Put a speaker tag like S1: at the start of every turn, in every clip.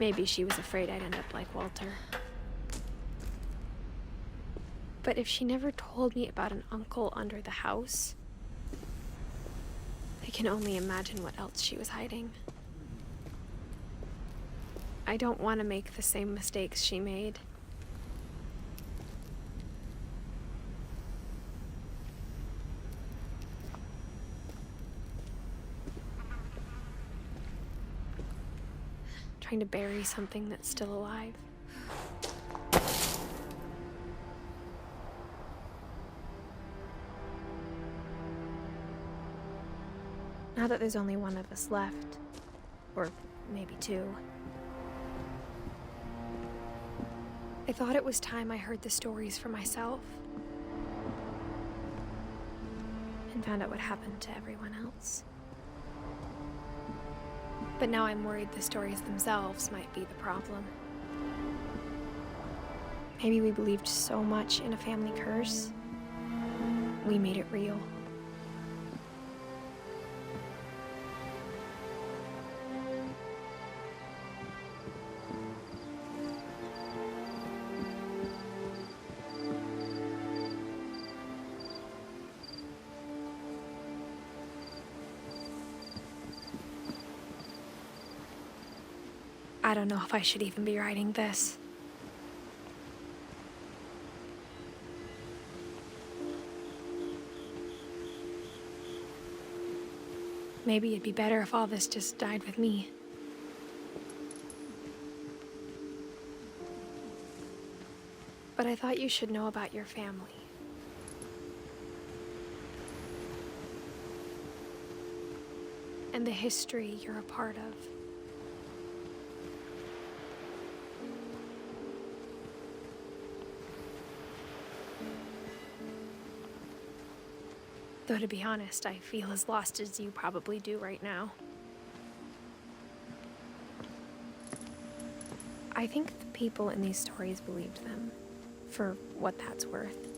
S1: Maybe she was afraid I'd end up like Walter. But if she never told me about an uncle under the house, I can only imagine what else she was hiding. I don't want to make the same mistakes she made. Trying to bury something that's still alive. Now that there's only one of us left, or maybe two, I thought it was time I heard the stories for myself and found out what happened to everyone else. But now I'm worried the stories themselves might be the problem. Maybe we believed so much in a family curse, we made it real. I don't know if I should even be writing this. Maybe it'd be better if all this just died with me. But I thought you should know about your family. And the history you're a part of. Though to be honest, I feel as lost as you probably do right now. I think the people in these stories believed them, for what that's worth.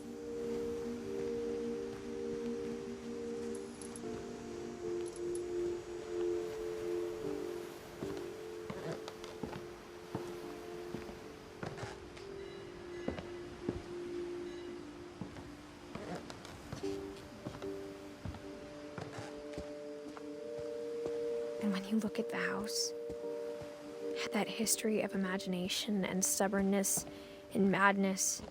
S1: And when you look at the house, that history of imagination and stubbornness and madness,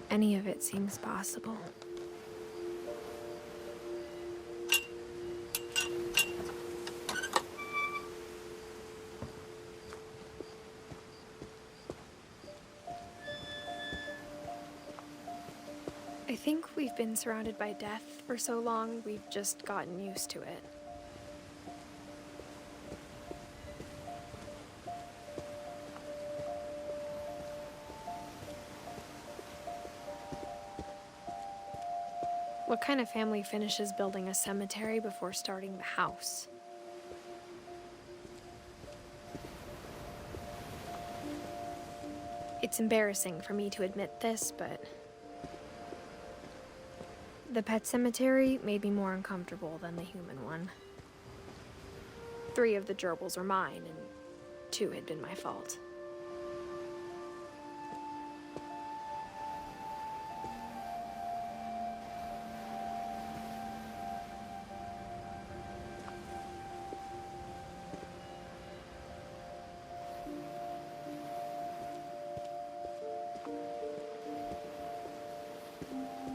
S1: any of it seems possible. I think we've been surrounded by death for so long, we've just gotten used to it. What kind of family finishes building a cemetery before starting the house? It's embarrassing for me to admit this, but the pet cemetery made me more uncomfortable than the human one. 3 of the gerbils were mine, and 2 had been my fault.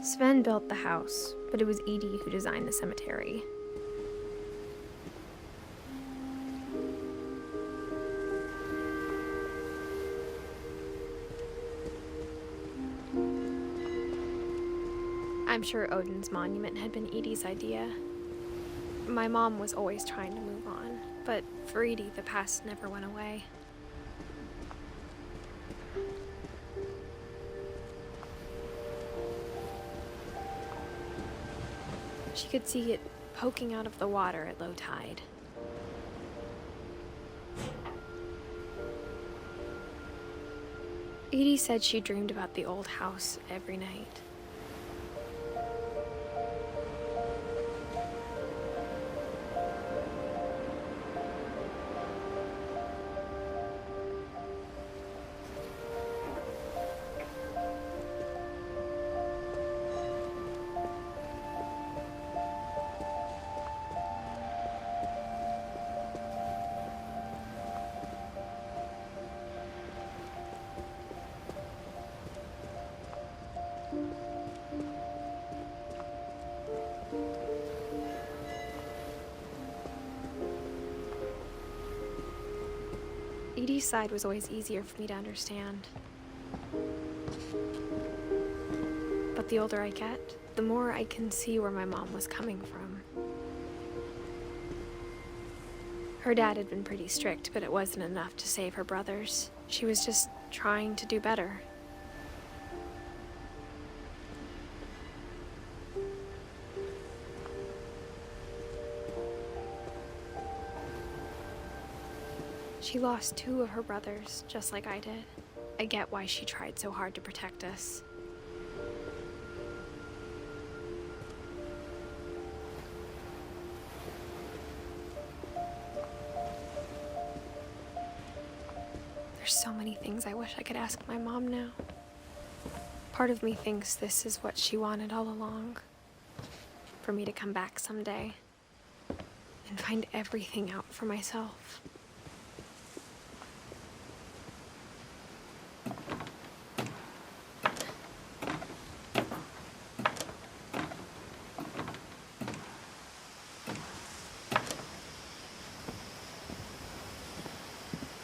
S1: Sven built the house, but it was Edie who designed the cemetery. I'm sure Odin's monument had been Edie's idea. My mom was always trying to move on, but for Edie, the past never went away. She could see it poking out of the water at low tide. Edie said she dreamed about the old house every night. Edie's side was always easier for me to understand. But the older I get, the more I can see where my mom was coming from. Her dad had been pretty strict, but it wasn't enough to save her brothers. She was just trying to do better. She lost 2 of her brothers, just like I did. I get why she tried so hard to protect us. There's so many things I wish I could ask my mom now. Part of me thinks this is what she wanted all along. For me to come back someday and find everything out for myself.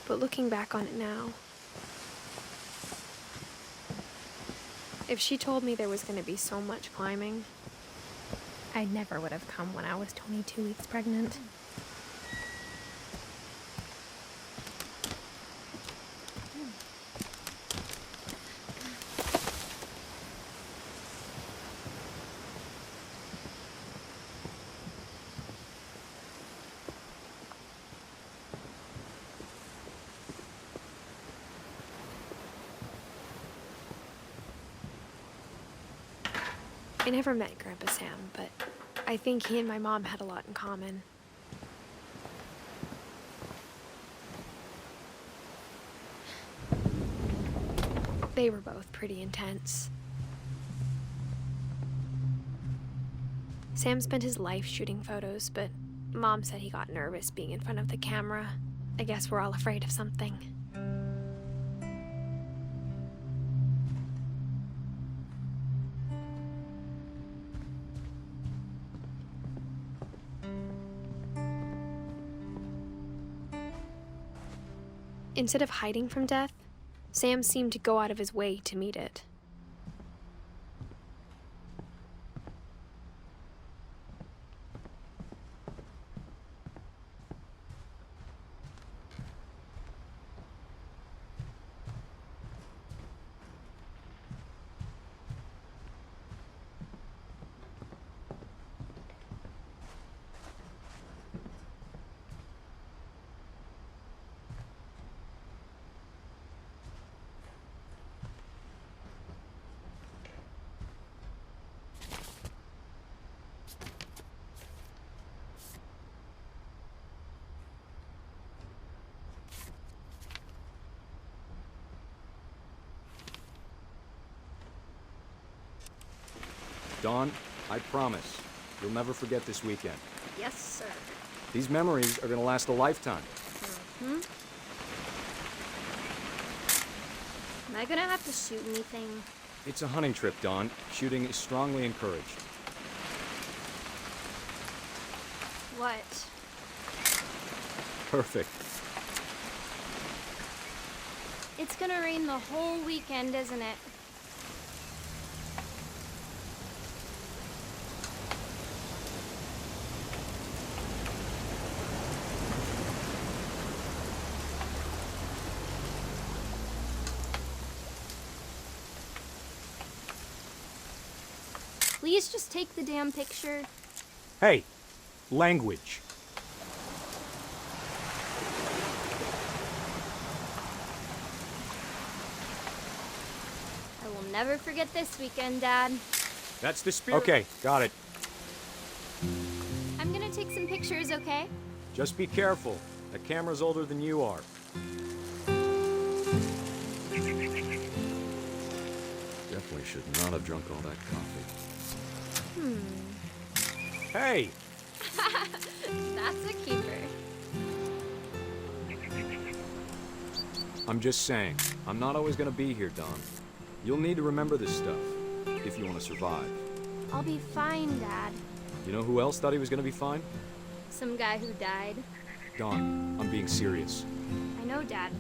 S1: But looking back on it now, if she told me there was going to be so much climbing, I never would have come when I was 22 weeks pregnant. I never met Grandpa Sam, but I think he and my mom had a lot in common. They were both pretty intense. Sam spent his life shooting photos, but Mom said he got nervous being in front of the camera. I guess we're all afraid of something. Instead of hiding from death, Sam seemed to go out of his way to meet it.
S2: Dawn, I promise, you'll never forget this weekend.
S1: Yes, sir.
S2: These memories are gonna last a lifetime.
S3: Am I gonna have to shoot anything?
S2: It's a hunting trip, Dawn. Shooting is strongly encouraged.
S3: What?
S2: Perfect.
S3: It's gonna rain the whole weekend, isn't it? Please just take the damn picture.
S2: Hey, language.
S3: I will never forget this weekend, Dad.
S2: That's the spirit. Okay, got it.
S3: I'm gonna take some pictures, okay?
S2: Just be careful. The camera's older than you are. Definitely should not have drunk all that coffee. Hey!
S3: That's a keeper.
S2: I'm just saying, I'm not always gonna be here, Dawn. You'll need to remember this stuff, if you want to survive.
S3: I'll be fine, Dad.
S2: You know who else thought he was gonna be fine?
S3: Some guy who died.
S2: Dawn, I'm being serious.
S3: I know, Dad.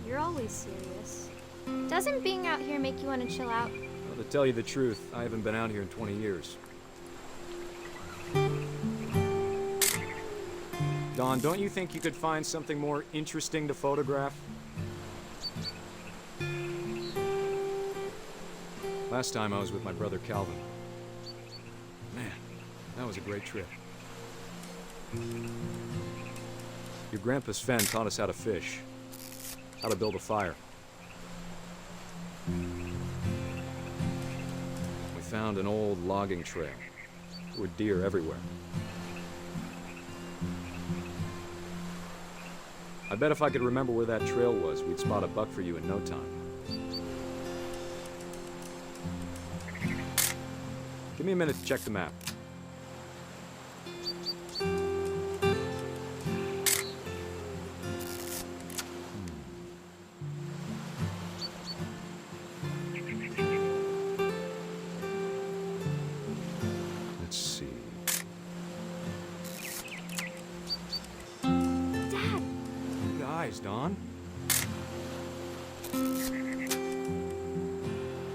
S3: You're always serious. Doesn't being out here make you want to chill out?
S2: Well, to tell you the truth, I haven't been out here in 20 years. Dawn, don't you think you could find something more interesting to photograph? Last time I was with my brother Calvin. Man, that was a great trip. Your grandpa Sven taught us how to fish, how to build a fire. We found an old logging trail. There were deer everywhere. I bet if I could remember where that trail was, we'd spot a buck for you in no time. Give me a minute to check the map. Let's see.
S3: Dad!
S2: Good eyes, Dawn.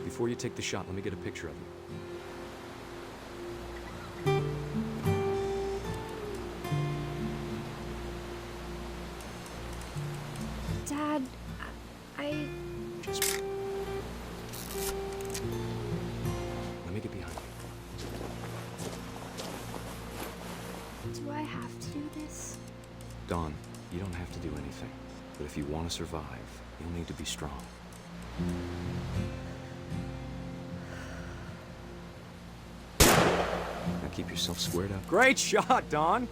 S2: Before you take the shot, let me get a picture of you.
S1: Dad, I...
S2: Just... Let me get behind you.
S1: Do I have to do this?
S2: Dawn, you don't have to do anything. But if you want to survive, you'll need to be strong. Now keep yourself squared up. Great shot, Dawn!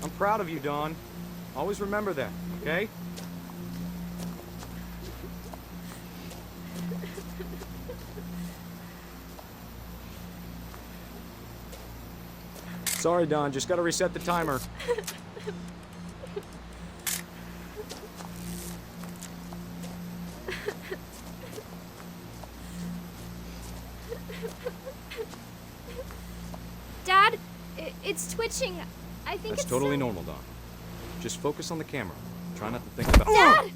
S2: I'm proud of you, Dawn. Always remember that, okay? Sorry, Dawn. Just gotta reset the timer.
S3: Dad, it's twitching. I think
S2: That's
S3: it's
S2: totally
S3: so-
S2: normal, Dawn. Just focus on the camera. Try not to think about...
S3: Dad!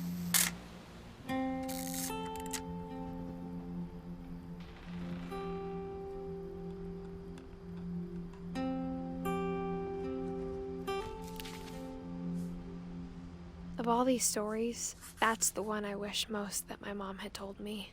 S1: Of all these stories, that's the one I wish most that my mom had told me.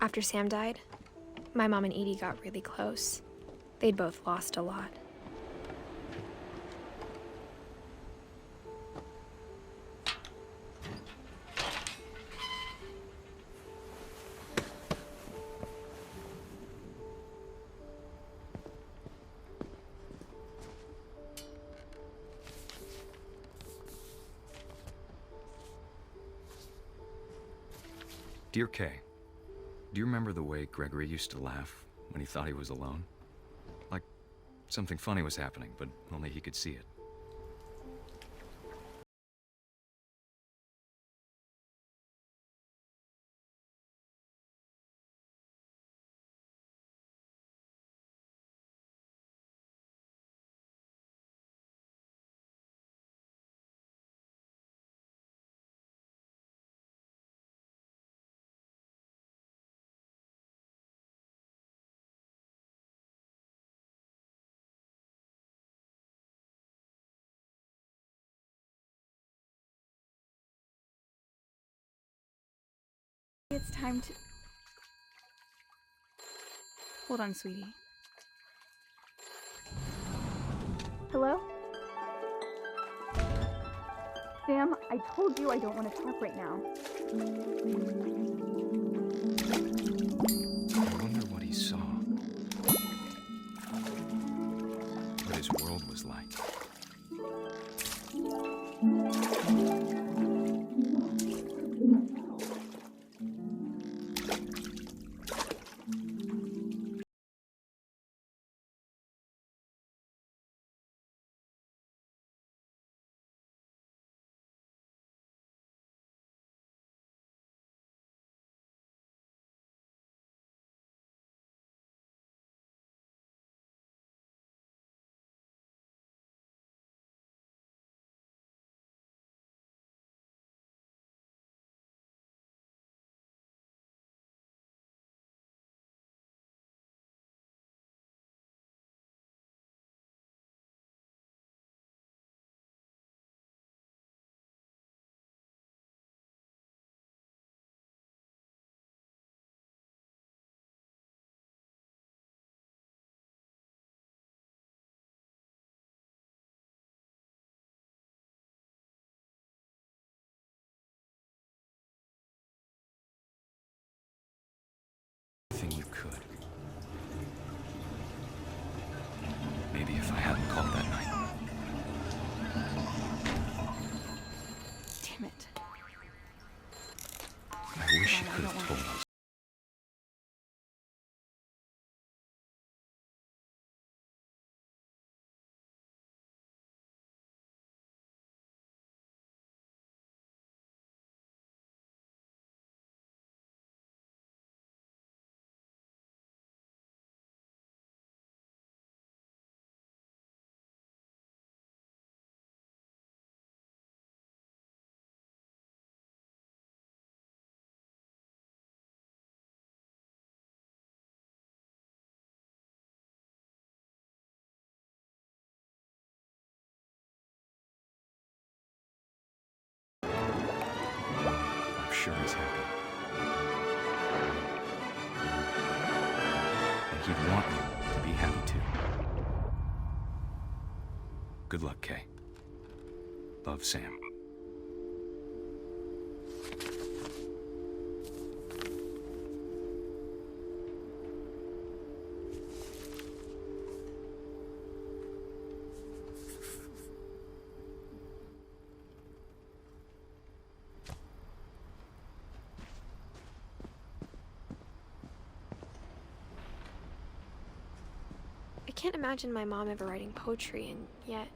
S1: After Sam died, my mom and Edie got really close. They'd both lost a lot.
S2: Dear Kay, do you remember the way Gregory used to laugh when he thought he was alone? Like something funny was happening, but only he could see it.
S4: It's time to... Hold on, sweetie. Hello? Sam, I told you I don't want to talk right now.
S2: I wonder what he saw. What his world was like. Everything you could. Maybe if I hadn't called that night.
S4: Damn it.
S2: I wish you could have told us. I'm sure he's happy. And he'd want you to be happy too. Good luck, Kay. Love, Sam.
S1: I can't imagine my mom ever writing poetry, and yet...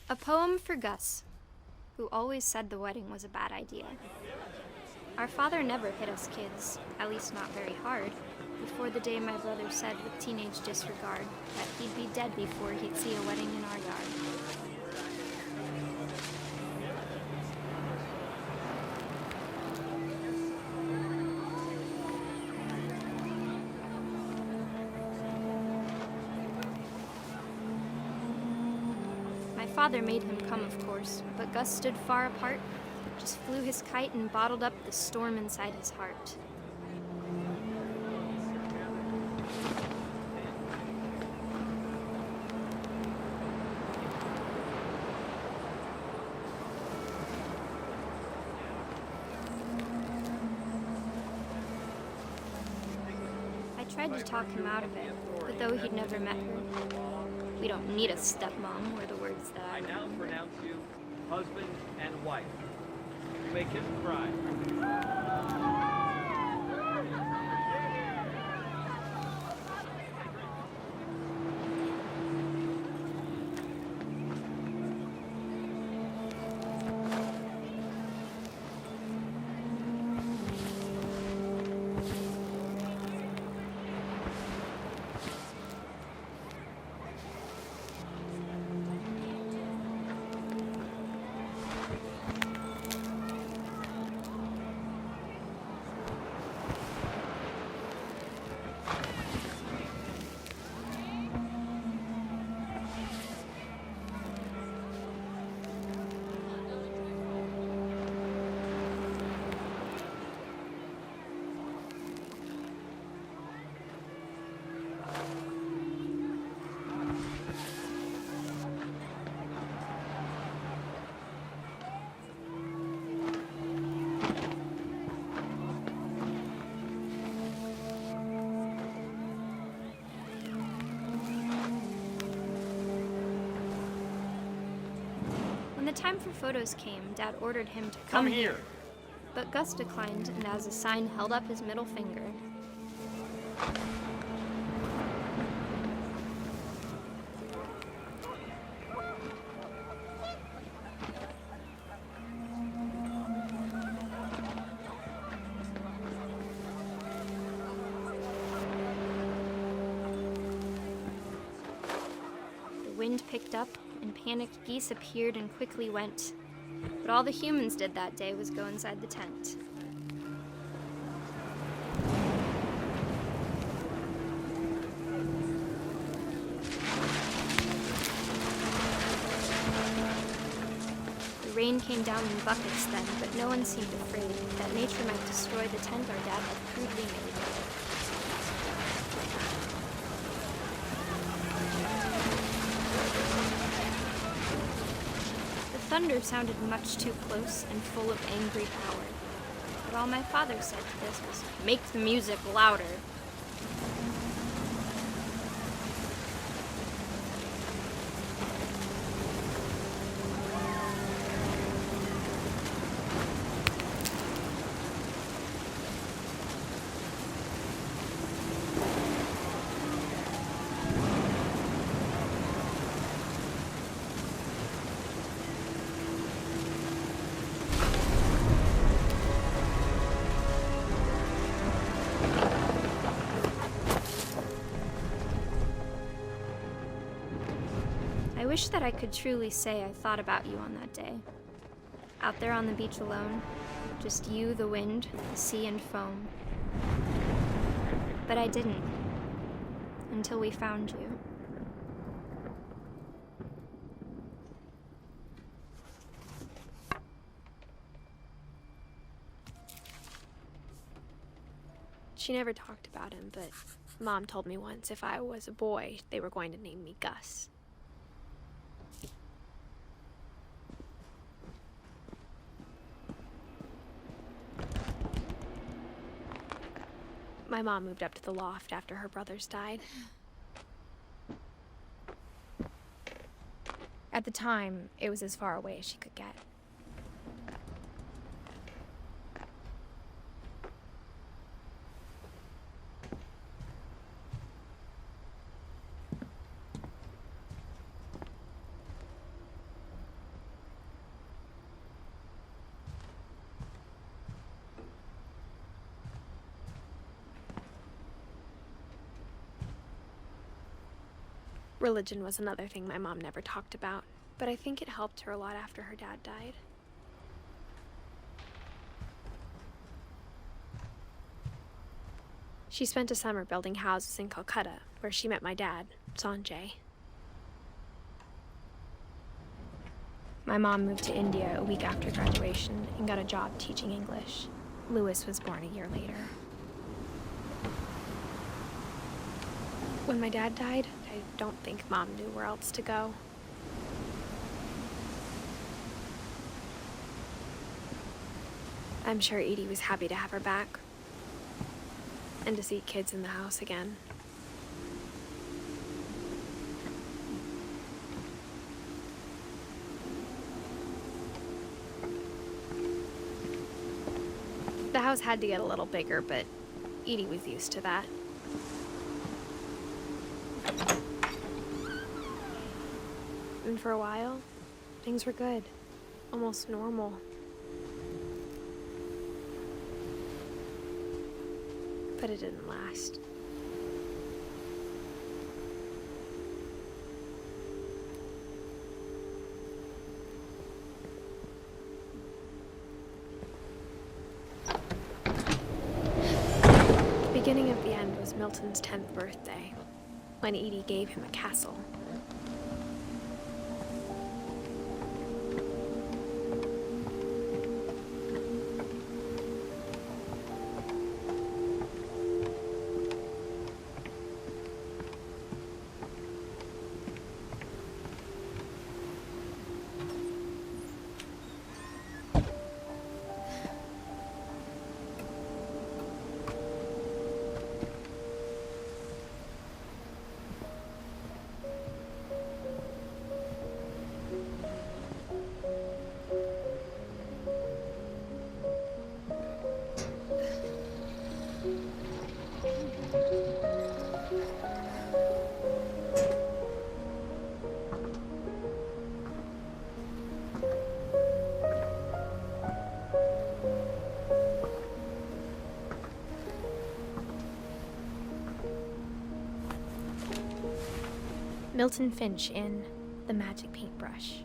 S3: A poem for Gus, who always said the wedding was a bad idea. Our father never hit us kids, at least not very hard, before the day my brother said with teenage disregard that he'd be dead before he'd see a wedding in our yard. My father made him come, of course, but Gus stood far apart, just flew his kite and bottled up the storm inside his heart. I tried to talk him out of it, but though he'd never met her, "We don't need a stepmom," were the words that I
S5: now
S3: remembered.
S5: pronounce you husband and wife. You may kiss the bride. When the time for photos came, Dad ordered him to come here. But Gus declined and as a sign held up his middle finger. The wind picked up and panicked geese appeared and quickly went. But all the humans did that day was go inside the tent. The rain came down in buckets then, but no one seemed afraid that nature might destroy the tent our dad had crudely made. The thunder sounded much too close and full of angry power. But all my father said to this was, "Make the music louder." I wish that I could truly say I thought about you on that day. Out there on the beach alone, just you, the wind, the sea, and foam. But I didn't, until we found you.
S1: She never talked about him, but Mom told me once if I was a boy, they were going to name me Gus. My mom moved up to the loft after her brothers died. At the time, it was as far away as she could get. Religion was another thing my mom never talked about, but I think it helped her a lot after her dad died. She spent a summer building houses in Calcutta, where she met my dad, Sanjay. My mom moved to India a week after graduation and got a job teaching English. Louis was born a year later. When my dad died, I don't think Mom knew where else to go. I'm sure Edie was happy to have her back and to see kids in the house again. The house had to get a little bigger, but Edie was used to that. And for a while, things were good, almost normal. But it didn't last. The beginning of the end was Milton's 10th birthday, when Edie gave him a castle. Milton Finch in The Magic Paintbrush.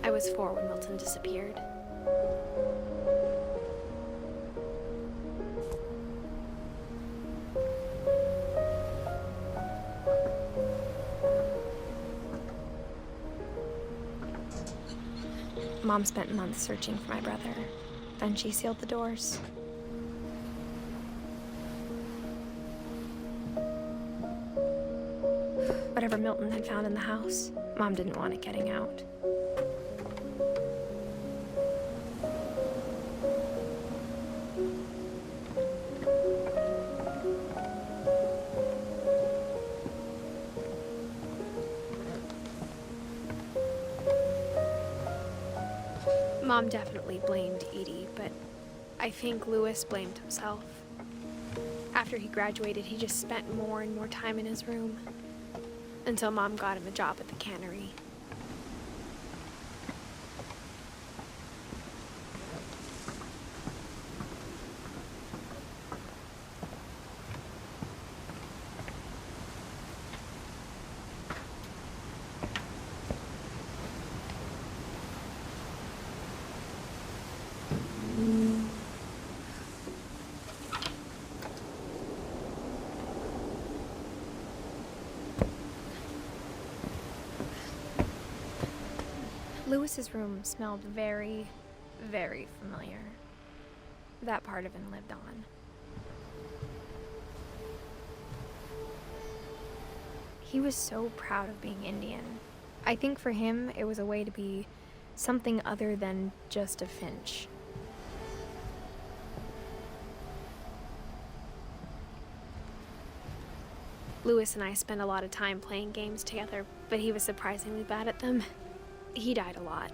S1: I was 4 when Milton disappeared. Mom spent months searching for my brother. Then she sealed the doors. Whatever Milton had found in the house, Mom didn't want it getting out. Mom definitely blamed Edie, but I think Louis blamed himself. After he graduated, he just spent more and more time in his room, until Mom got him a job at the cannery. Louis's room smelled very, very familiar. That part of him lived on. He was so proud of being Indian. I think for him, it was a way to be something other than just a Finch. Lewis and I spent a lot of time playing games together, but he was surprisingly bad at them. He died a lot.